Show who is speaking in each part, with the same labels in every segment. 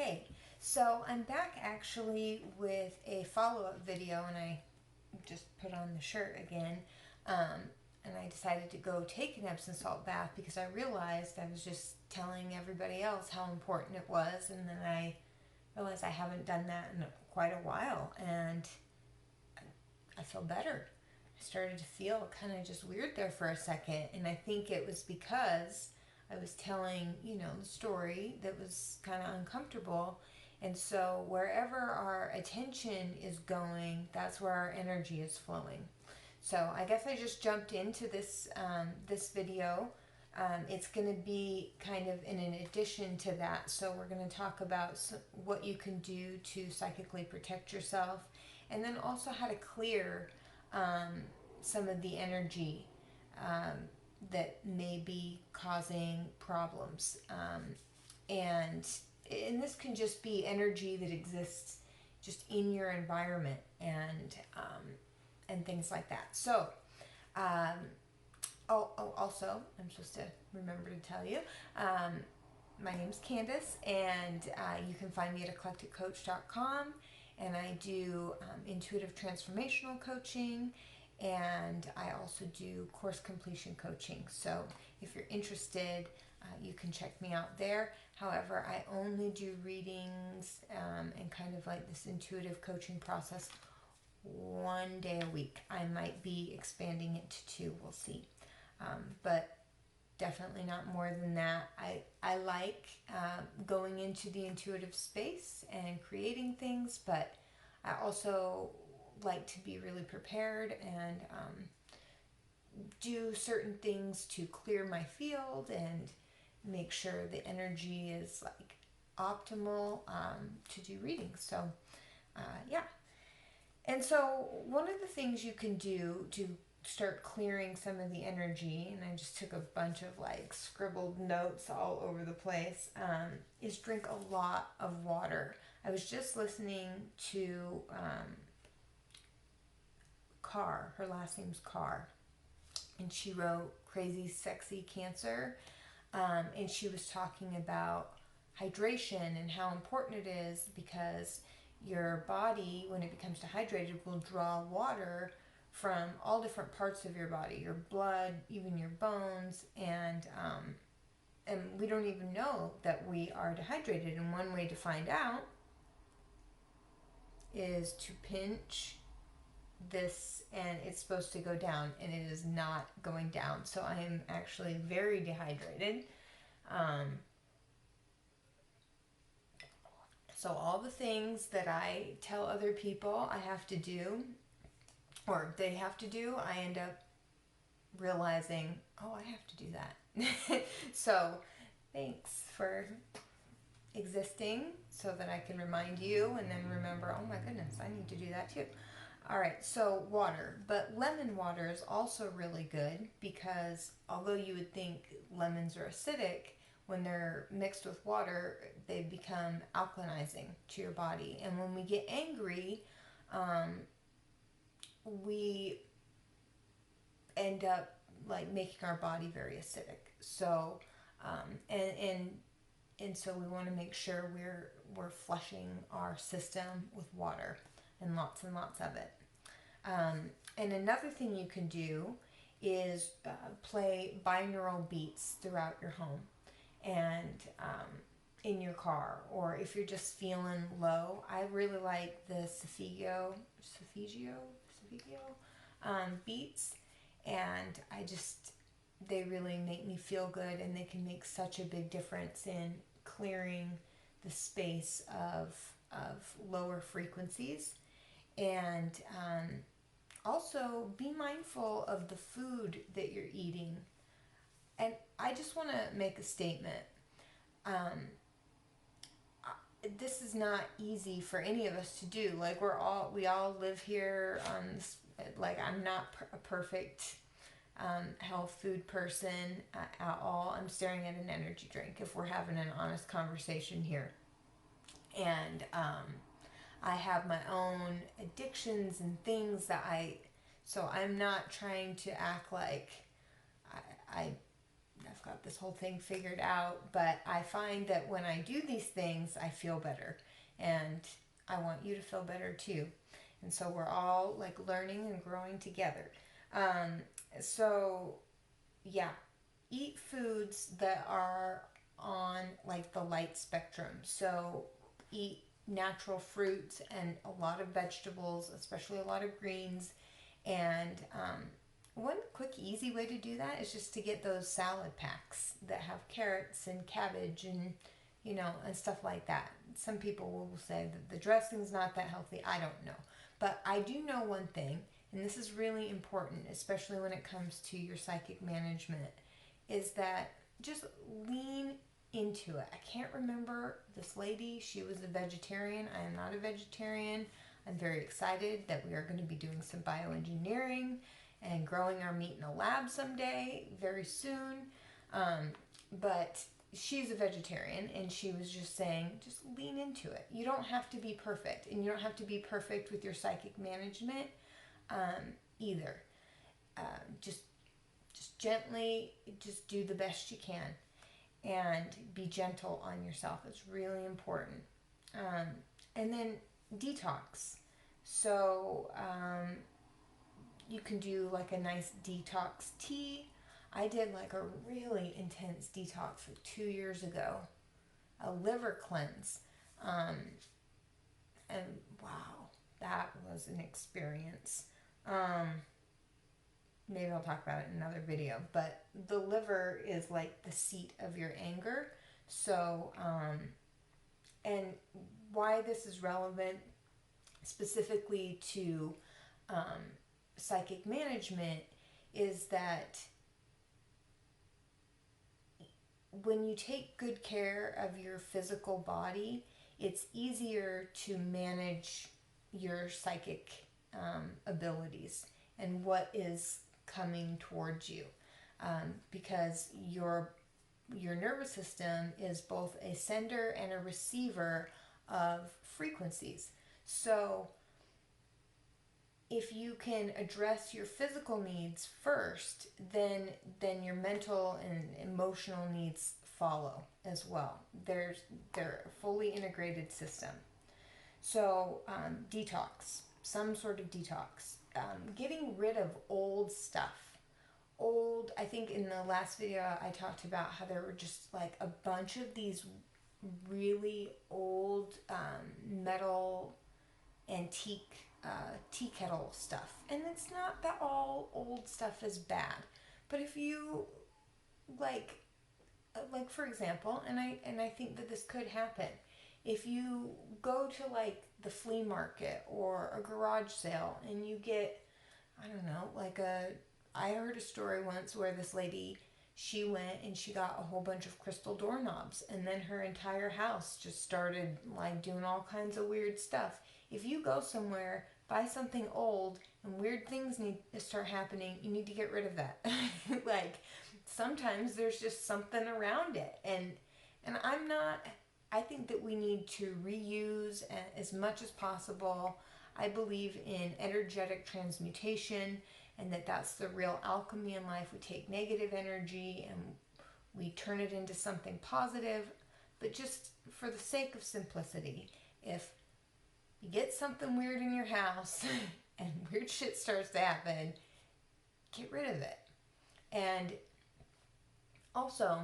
Speaker 1: Okay, so I'm back actually with a follow-up video, and I just put on the shirt again. And I decided to go take an Epsom salt bath because I realized I was just telling everybody else how important it was, and then I realized I haven't done that in quite a while, and I feel better. I started to feel kind of just weird there for a second, and I think it was because I was telling, the story that was kind of uncomfortable. And so wherever our attention is going, that's where our energy is flowing. So I guess I just jumped into this video. It's going to be kind of in an addition to that. So we're going to talk about what you can do to psychically protect yourself, and then also how to clear some of the energy that may be causing problems. And this can just be energy that exists just in your environment, and things like that. So, also, I'm supposed to remember to tell you, my name's Candace, and you can find me at eclecticcoach.com, and I do Intuitive Transformational Coaching, and I also do course completion coaching. So if you're interested, you can check me out there. However, I only do readings and kind of like this intuitive coaching process one day a week. I might be expanding it to two, we'll see. But definitely not more than that. I like going into the intuitive space and creating things, but I also like to be really prepared and do certain things to clear my field and make sure the energy is like optimal to do readings. So yeah. And so one of the things you can do to start clearing some of the energy, and I just took a bunch of like scribbled notes all over the place, is drink a lot of water. I was just listening to Carr, her last name's Carr, and she wrote Crazy Sexy Cancer, and she was talking about hydration and how important it is because your body, when it becomes dehydrated, will draw water from all different parts of your body, your blood, even your bones, and we don't even know that we are dehydrated. And one way to find out is to pinch this, and it's supposed to go down, and it is not going down. So I am actually very dehydrated. So all the things that I tell other people I have to do, or they have to do, I end up realizing, oh, I have to do that. So thanks for existing so that I can remind you, and then remember, oh my goodness, I need to do that too. All right, so water, but lemon water is also really good because although you would think lemons are acidic, when they're mixed with water, they become alkalinizing to your body. And when we get angry, we end up like making our body very acidic. So, and so we want to make sure we're flushing our system with water and lots of it. And another thing you can do is play binaural beats throughout your home and in your car, or if you're just feeling low. I really like the Solfeggio beats, and they really make me feel good, and they can make such a big difference in clearing the space of lower frequencies. And also be mindful of the food that you're eating. And I just want to make a statement. This is not easy for any of us to do. Like we all live here on this, like I'm not a perfect health food person at all. I'm staring at an energy drink if we're having an honest conversation here. And I have my own addictions and things so I'm not trying to act like I I've got this whole thing figured out, but I find that when I do these things, I feel better. And I want you to feel better too. And so we're all like learning and growing together. Um, so, yeah, eat foods that are on like the light spectrum. So, eat natural fruits and a lot of vegetables, especially a lot of greens. And one quick, easy way to do that is just to get those salad packs that have carrots and cabbage and, and stuff like that. Some people will say that the dressing's not that healthy. I don't know. But I do know one thing, and this is really important, especially when it comes to your psychic management, is that just lean into it. I can't remember this lady. She was a vegetarian. I am not a vegetarian. I'm very excited that we are going to be doing some bioengineering and growing our meat in a lab someday, very soon. But she's a vegetarian, and she was just saying, just lean into it. You don't have to be perfect, and you don't have to be perfect with your psychic management either. Just gently, just do the best you can, and be gentle on yourself. It's really important. And then detox. So you can do like a nice detox tea. I did like a really intense detox like 2 years ago, a liver cleanse. And wow, that was an experience. Maybe I'll talk about it in another video, but the liver is like the seat of your anger. So, and why this is relevant specifically to psychic management is that when you take good care of your physical body, it's easier to manage your psychic abilities and what is coming towards you, because your nervous system is both a sender and a receiver of frequencies. So if you can address your physical needs first, then your mental and emotional needs follow as well. They're a fully integrated system. So detox, some sort of detox, getting rid of old stuff. I think in the last video I talked about how there were just like a bunch of these really old metal antique tea kettle stuff. And it's not that all old stuff is bad, but if you like for example, and I think that this could happen, if you go to like the flea market or a garage sale and you get, I don't know, I heard a story once where this lady, she went and she got a whole bunch of crystal doorknobs, and then her entire house just started like doing all kinds of weird stuff. If you go somewhere, buy something old, and weird things need to start happening, you need to get rid of that. Like, sometimes there's just something around it. And I think that we need to reuse as much as possible. I believe in energetic transmutation, and that's the real alchemy in life. We take negative energy and we turn it into something positive. But just for the sake of simplicity, if you get something weird in your house and weird shit starts to happen, get rid of it. And also,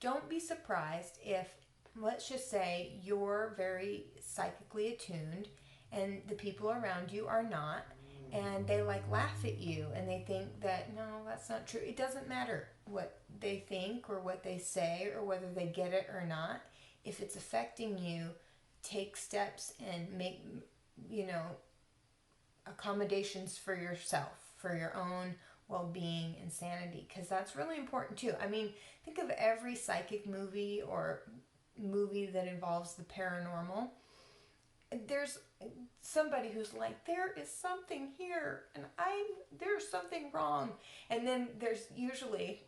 Speaker 1: don't be surprised if, let's just say, you're very psychically attuned and the people around you are not, and they like laugh at you and they think that, no, that's not true. It doesn't matter what they think or what they say or whether they get it or not. If it's affecting you, take steps and make, accommodations for yourself, for your own well-being and sanity, because that's really important too. I mean, think of every psychic movie or movie that involves the paranormal. There's somebody who's like, there is something here and there's something wrong. And then there's usually,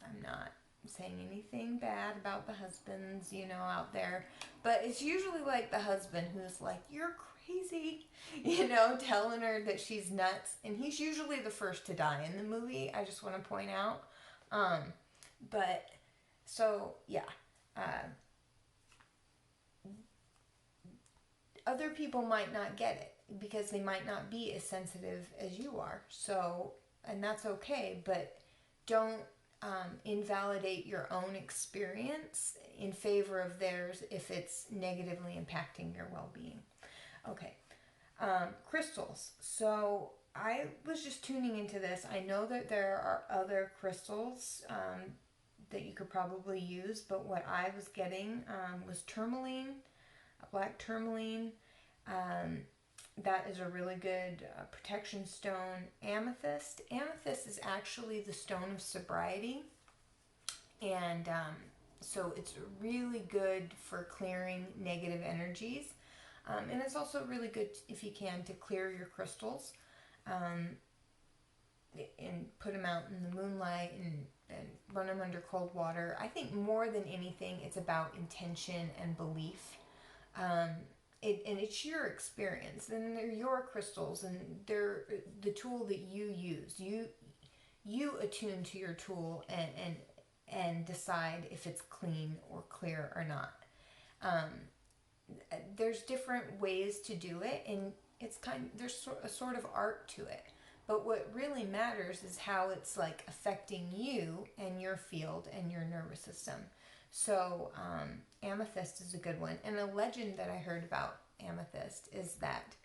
Speaker 1: I'm not saying anything bad about the husbands, out there, but it's usually like the husband who's like, you're crazy, telling her that she's nuts. And he's usually the first to die in the movie, I just want to point out. But so yeah, uh, other people might not get it because they might not be as sensitive as you are. So, and that's okay, but don't invalidate your own experience in favor of theirs if it's negatively impacting your well-being. Okay. Crystals. So I was just tuning into this. I know that there are other crystals that you could probably use, but what I was getting was tourmaline, a black tourmaline. Um, that is a really good protection stone. Amethyst. Amethyst is actually the stone of sobriety, and so it's really good for clearing negative energies. And it's also really good if you can to clear your crystals um, and put them out in the moonlight and run them under cold water. I think more than anything, it's about intention and belief. Um, and it's your experience, and they're your crystals, and they're the tool that you use. You attune to your tool and decide if it's clean or clear or not. Um, there's different ways to do it, and there's a sort of art to it. But what really matters is how it's like affecting you and your field and your nervous system. So amethyst is a good one. And a legend that I heard about amethyst is that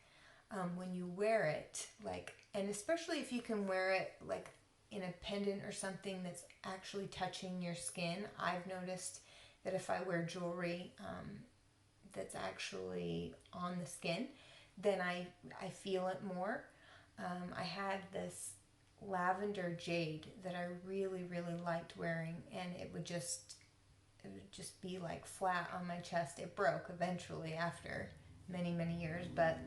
Speaker 1: when you wear it, like, and especially if you can wear it like in a pendant or something that's actually touching your skin. I've noticed that if I wear jewelry that's actually on the skin, then I feel it more. I had this lavender jade that I really, really liked wearing, and it would just be like flat on my chest. It broke eventually after many, many years, but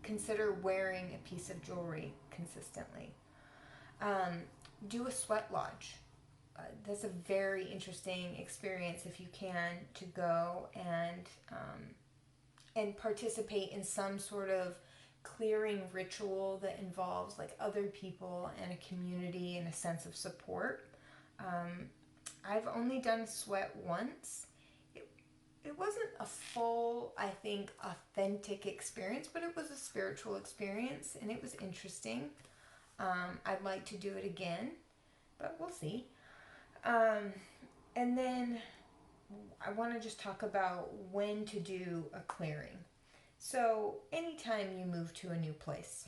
Speaker 1: consider wearing a piece of jewelry consistently. Um, do a sweat lodge. That's a very interesting experience if you can, to go and participate in some sort of clearing ritual that involves like other people and a community and a sense of support. I've only done sweat once. It wasn't a full, I think, authentic experience, but it was a spiritual experience and it was interesting. I'd like to do it again, but we'll see. And then I want to just talk about when to do a clearing. So anytime you move to a new place,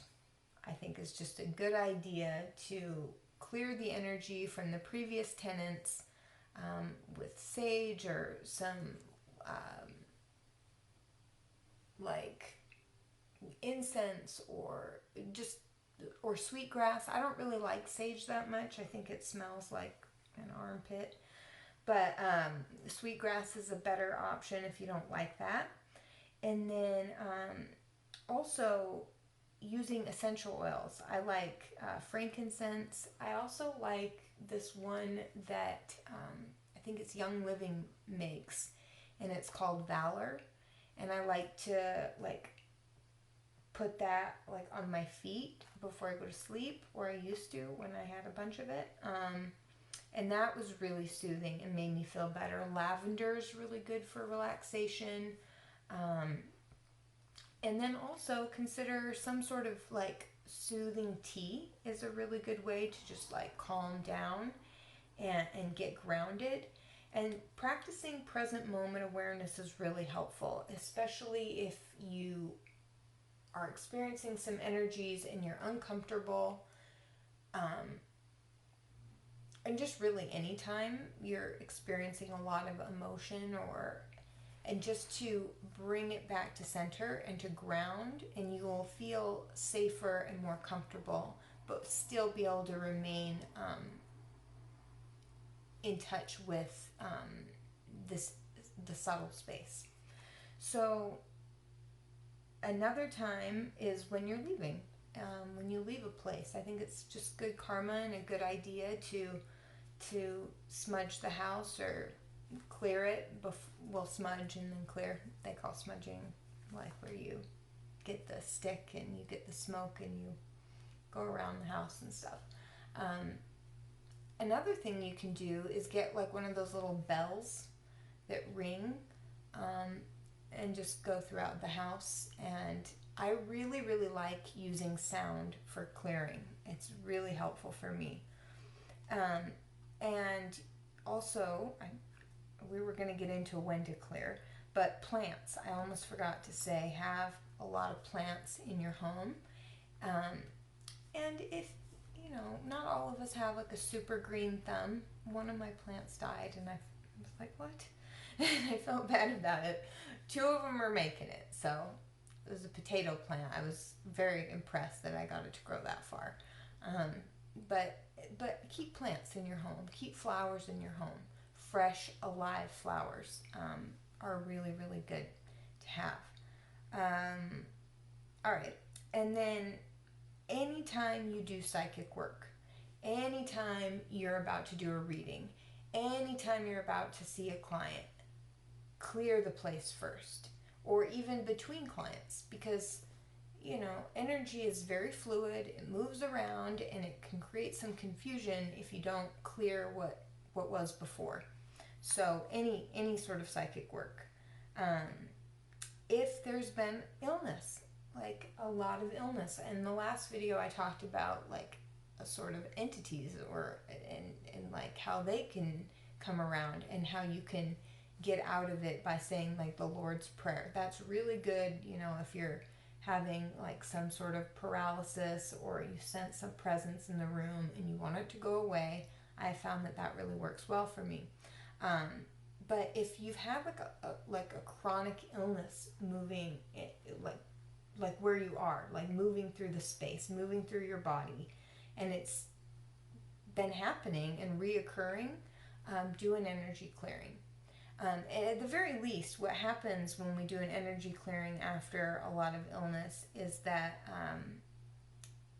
Speaker 1: I think is just a good idea to clear the energy from the previous tenants with sage or some like incense or sweetgrass. I don't really like sage that much. I think it smells like an armpit. But sweetgrass is a better option if you don't like that. And then also using essential oils. I like frankincense. I also like this one that I think it's Young Living makes, and it's called Valor. And I like to like put that like on my feet before I go to sleep, or I used to when I had a bunch of it. And that was really soothing and made me feel better. Lavender is really good for relaxation. And then also consider some sort of like soothing tea is a really good way to just like calm down and get grounded. And practicing present moment awareness is really helpful, especially if you are experiencing some energies and you're uncomfortable. And just really anytime you're experiencing a lot of emotion and just to bring it back to center and to ground, and you will feel safer and more comfortable, but still be able to remain in touch with the subtle space. So another time is when you're leaving. When you leave a place, I think it's just good karma and a good idea to smudge the house or clear it. Smudge and then clear. They call smudging like where you get the stick and you get the smoke and you go around the house and stuff. another thing you can do is get like one of those little bells that ring, and just go throughout the house. And I really, really like using sound for clearing. It's really helpful for me. And also, we were going to get into when to clear, but plants. I almost forgot to say, have a lot of plants in your home. And if, not all of us have like a super green thumb. One of my plants died, and I was like, what? And I felt bad about it. Two of them are making it. So it was a potato plant. I was very impressed that I got it to grow that far. But keep plants in your home. Keep flowers in your home. Fresh, alive flowers are really, really good to have. All right. And then anytime you do psychic work, anytime you're about to do a reading, anytime you're about to see a client, clear the place first, or even between clients, because energy is very fluid. It moves around, and it can create some confusion if you don't clear what was before. So any sort of psychic work. If there's been illness, like a lot of illness, in the last video I talked about like a sort of entities, and like how they can come around, and how you can get out of it by saying like the Lord's Prayer. That's really good, if you're having like some sort of paralysis, or you sense a presence in the room and you want it to go away. I found that really works well for me. But if you've had like a chronic illness moving, like where you are, like moving through the space, moving through your body, and it's been happening and reoccurring, do an energy clearing. And at the very least, what happens when we do an energy clearing after a lot of illness is that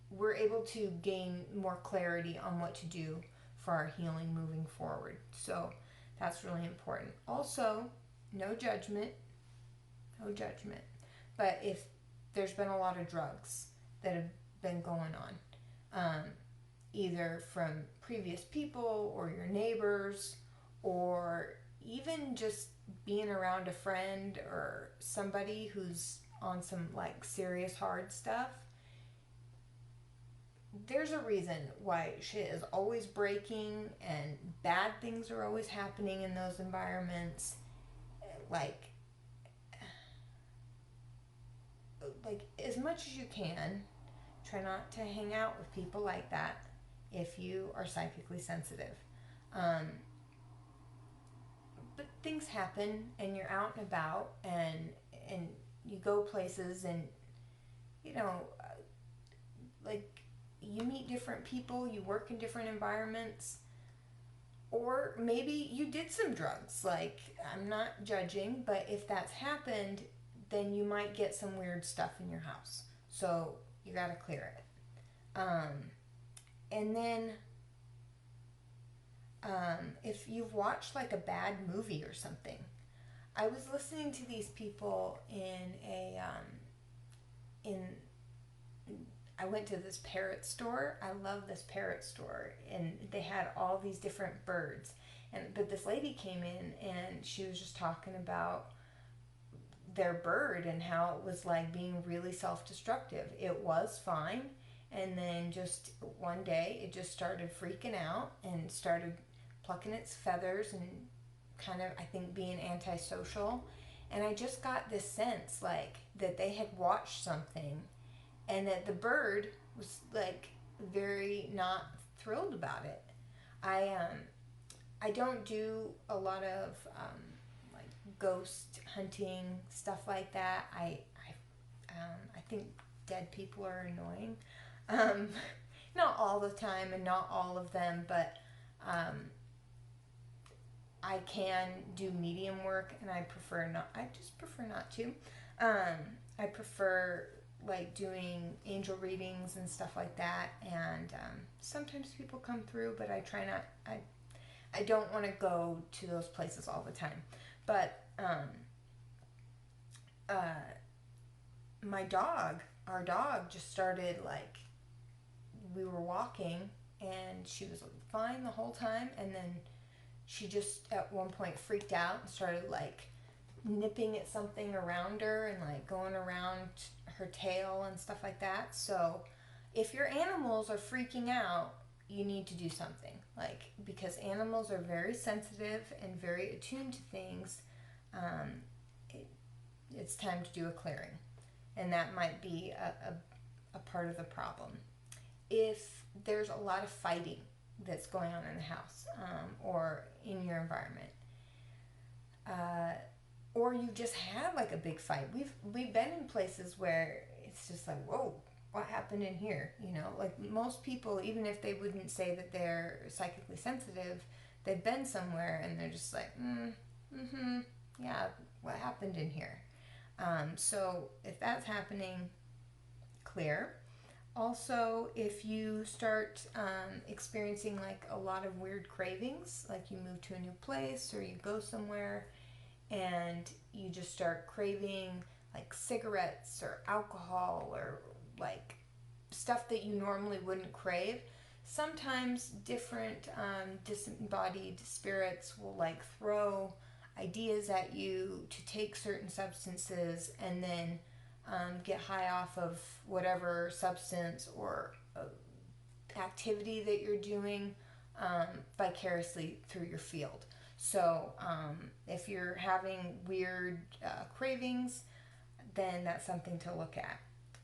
Speaker 1: we're able to gain more clarity on what to do for our healing moving forward. So that's really important. Also, no judgment. But if there's been a lot of drugs that have been going on, either from previous people or your neighbors, or even just being around a friend or somebody who's on some like serious hard stuff, there's a reason why shit is always breaking and bad things are always happening in those environments. Like as much as you can, try not to hang out with people like that if you are psychically sensitive. But things happen, and you're out and about, and you go places, and like you meet different people, you work in different environments, or maybe you did some drugs. Like, I'm not judging, but if that's happened, then you might get some weird stuff in your house. So you got to clear it. And then if you've watched like a bad movie or something, I was listening to these people I went to this parrot store. I love this parrot store, and they had all these different birds. But this lady came in, and she was just talking about their bird and how it was like being really self-destructive. It was fine, and then just one day it just started freaking out and started plucking its feathers and kind of, I think, being antisocial. And I just got this sense like that they had watched something, and that the bird was like very not thrilled about it. I don't do a lot of like ghost hunting, stuff like that. I think dead people are annoying. Not all the time, and not all of them, but I can do medium work, and I just prefer not to. I prefer like doing angel readings and stuff like that, and sometimes people come through, but I try not. I don't want to go to those places all the time. But our dog just started, like, we were walking and she was fine the whole time, and then she just at one point freaked out and started like nipping at something around her and like going around her tail and stuff like that. So if your animals are freaking out, you need to do something, like, because animals are very sensitive and very attuned to things. um, it's time to do a clearing, and that might be a part of the problem. If there's a lot of fighting that's going on in the house, or in your environment, or you just had like a big fight. We've been in places where it's just like, whoa, what happened in here? You know, like most people, even if they wouldn't say that they're psychically sensitive, they've been somewhere and they're just like, yeah, what happened in here? So if that's happening, clear. Also, if you start experiencing like a lot of weird cravings, like you move to a new place or you go somewhere and you just start craving like cigarettes or alcohol or like stuff that you normally wouldn't crave, sometimes different disembodied spirits will like throw ideas at you to take certain substances and then get high off of whatever substance or activity that you're doing vicariously through your field. So if you're having weird cravings, then that's something to look at.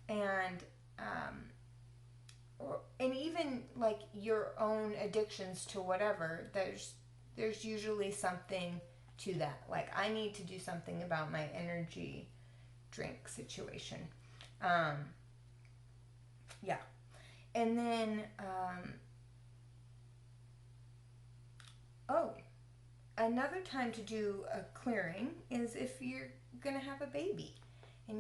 Speaker 1: And and even like your own addictions to whatever, there's usually something to that. Like, I need to do something about my energy drink situation. Yeah. And then another time to do a clearing is if you're gonna have a baby and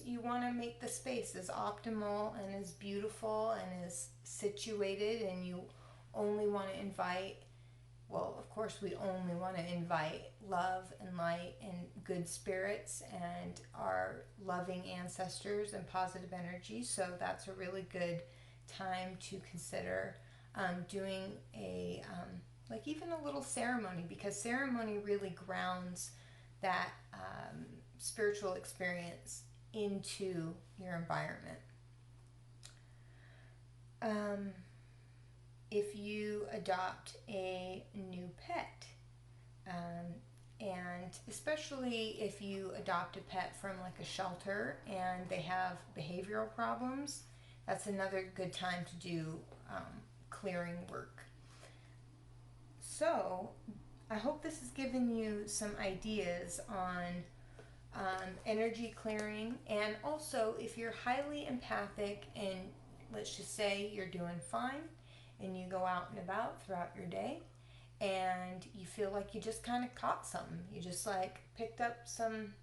Speaker 1: you want to make the space as optimal and as beautiful and as situated, and you only want to invite, well, of course we only want to invite love and light and good spirits and our loving ancestors and positive energy. So that's a really good time to consider doing a like even a little ceremony, because ceremony really grounds that spiritual experience into your environment. If you adopt a new pet, and especially if you adopt a pet from like a shelter and they have behavioral problems, that's another good time to do clearing work. So I hope this has given you some ideas on energy clearing. And also, if you're highly empathic and let's just say you're doing fine and you go out and about throughout your day and you feel like you just kind of caught something, you just like picked up some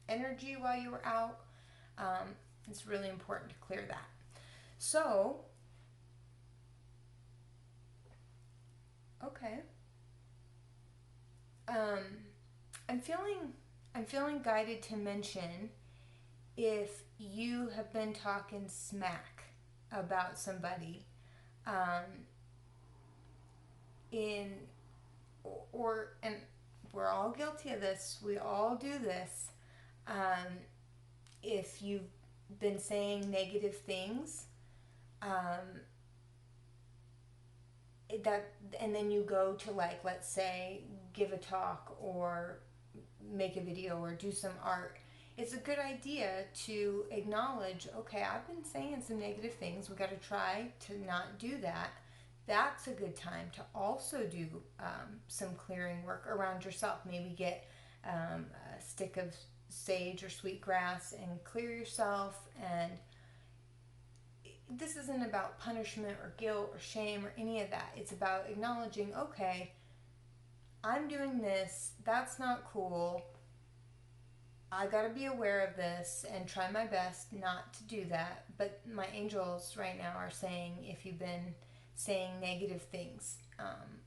Speaker 1: energy while you were out, it's really important to clear that. So okay, I'm feeling guided to mention, if you have been talking smack about somebody, and we're all guilty of this, we all do this, if you've been saying negative things, that, and then you go to, like, let's say give a talk or make a video or do some art, it's a good idea to acknowledge, okay, I've been saying some negative things, we got to try to not do that. That's a good time to also do some clearing work around yourself. Maybe get a stick of sage or sweetgrass and clear yourself. And this isn't about punishment or guilt or shame or any of that. It's about acknowledging, okay, I'm doing this, that's not cool, I gotta be aware of this and try my best not to do that. But my angels right now are saying, if you've been saying negative things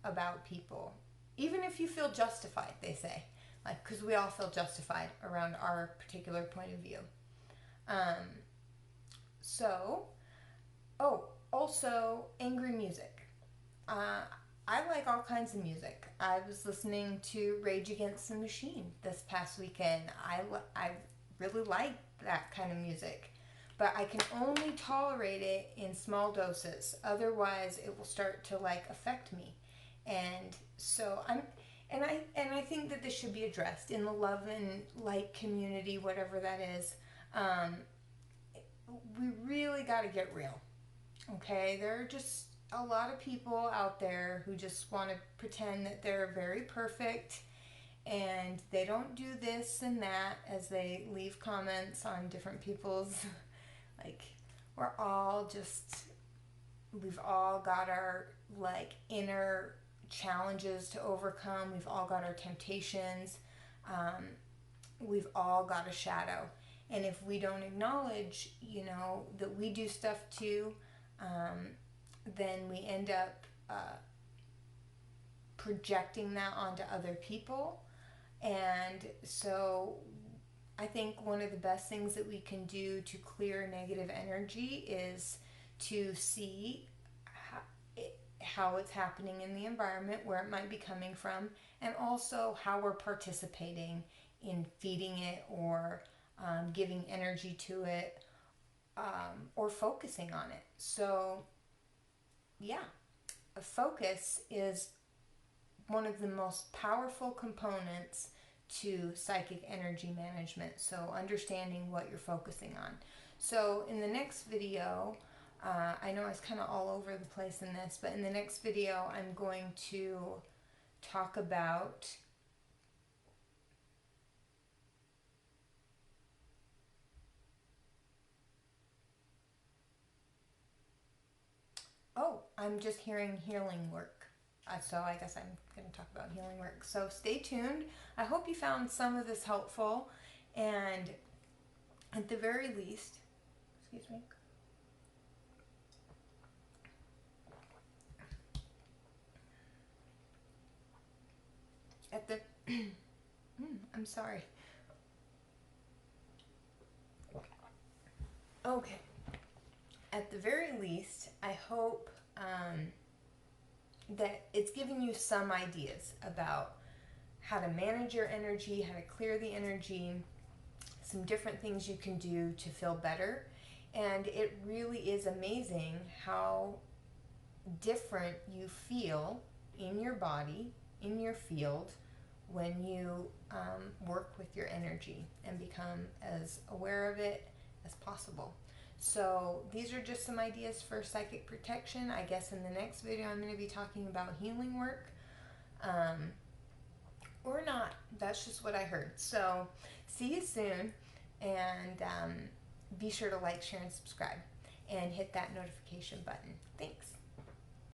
Speaker 1: about people, even if you feel justified, they say, like, because we all feel justified around our particular point of view. So, Also, angry music. Uh, I like all kinds of music. I was listening to Rage Against the Machine this past weekend. I really like that kind of music, but I can only tolerate it in small doses. Otherwise, it will start to like affect me. And so I think that this should be addressed in the love and light community, whatever that is. Um, we really got to get real. Okay, there are just a lot of people out there who just want to pretend that they're very perfect and they don't do this and that as they leave comments on different people's like we're all just we've all got our like inner challenges to overcome. We've all got our temptations. Um, we've all got a shadow. And if we don't acknowledge, that we do stuff too, um, then we end up projecting that onto other people. And so I think one of the best things that we can do to clear negative energy is to see how it's happening in the environment, where it might be coming from, and also how we're participating in feeding it or giving energy to it, or focusing on it. So, yeah, a focus is one of the most powerful components to psychic energy management. So, understanding what you're focusing on. So, in the next video, I know I was kind of all over the place in this, but in the next video, I'm going to talk about I'm just hearing healing work. So I guess I'm going to talk about healing work. So stay tuned. I hope you found some of this helpful. And at the very least, excuse me. At the, I'm sorry. Okay. At the very least, I hope that it's giving you some ideas about how to manage your energy, how to clear the energy, some different things you can do to feel better. And it really is amazing how different you feel in your body, in your field, when you work with your energy and become as aware of it as possible. So these are just some ideas for psychic protection. I guess in the next video I'm going to be talking about healing work. Or not. That's just what I heard. So see you soon, and be sure to like, share, and subscribe, and hit that notification button. Thanks.